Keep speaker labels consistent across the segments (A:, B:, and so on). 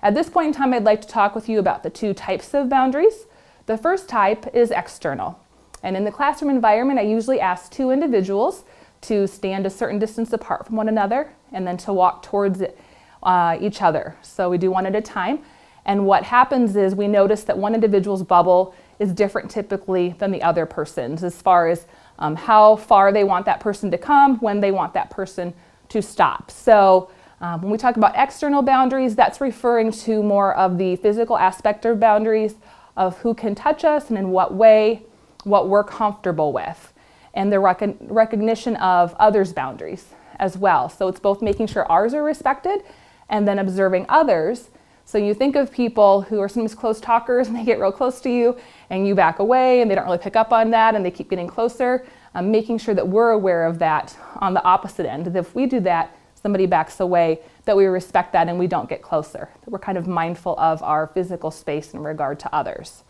A: At this point in time, I'd like to talk with you about the two types of boundaries. The first type is external. And in the classroom environment, I usually ask two individuals to stand a certain distance apart from one another and then to walk towards each other. So we do one at a time. And what happens is we notice that one individual's bubble is different typically than the other person's as far as how far they want that person to come, when they want that person to stop. So when we talk about external boundaries, that's referring to more of the physical aspect of boundaries of who can touch us and in what way, what we're comfortable with, and the recognition of others' boundaries as well. So it's both making sure ours are respected and then observing others. So you think of people who are sometimes close talkers and they get real close to you and you back away and they don't really pick up on that and they keep getting closer, making sure that we're aware of that on the opposite end. That if we do that, somebody backs away, that we respect that and we don't get closer. That we're kind of mindful of our physical space in regard to others.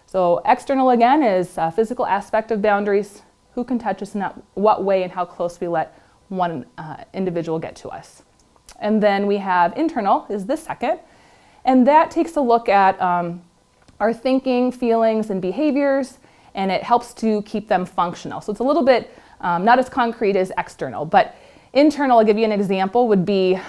A: So external again is a physical aspect of boundaries, who can touch us in what way and how close we let one individual get to us. And then we have internal is the second. And that takes a look at our thinking, feelings, and behaviors, and it helps to keep them functional. So it's a little bit not as concrete as external, but internal, I'll give you an example, would be,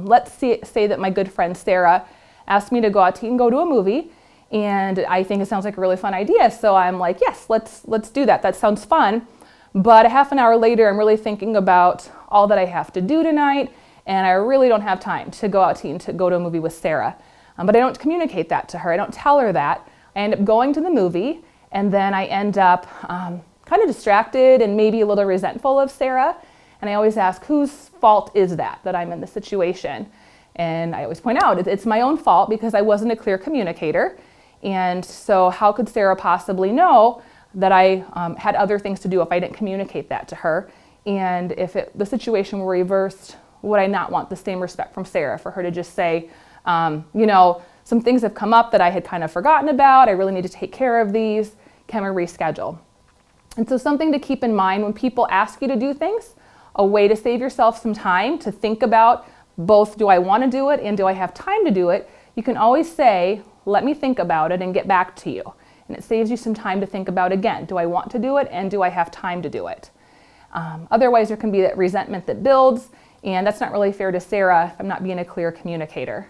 A: let's say that my good friend Sarah asked me to go out to eat and go to a movie, and I think it sounds like a really fun idea, so I'm like, yes, let's do that. That sounds fun. But a half an hour later, I'm really thinking about all that I have to do tonight, and I really don't have time to go out to eat and to go to a movie with Sarah. But I don't communicate that to her. I don't tell her that. I end up going to the movie, and then I end up kind of distracted and maybe a little resentful of Sarah. And I always ask, whose fault is that I'm in this situation? And I always point out, it's my own fault because I wasn't a clear communicator. And so how could Sarah possibly know that I had other things to do if I didn't communicate that to her? And if the situation were reversed, would I not want the same respect from Sarah for her to just say, some things have come up that I had kind of forgotten about. I really need to take care of these. Can we reschedule? And so something to keep in mind when people ask you to do things, a way to save yourself some time to think about both, do I want to do it and do I have time to do it? You can always say, let me think about it and get back to you. And it saves you some time to think about again, do I want to do it and do I have time to do it? Otherwise, there can be that resentment that builds, and that's not really fair to Sarah if I'm not being a clear communicator.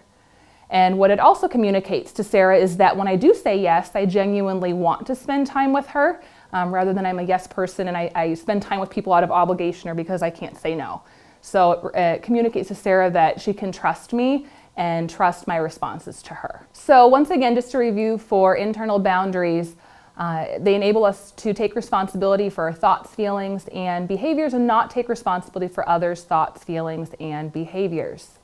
A: And what it also communicates to Sarah is that when I do say yes, I genuinely want to spend time with her, rather than I'm a yes person and I spend time with people out of obligation or because I can't say no. So it communicates to Sarah that she can trust me and trust my responses to her. So once again, just to review for internal boundaries, they enable us to take responsibility for our thoughts, feelings, and behaviors and not take responsibility for others' thoughts, feelings, and behaviors.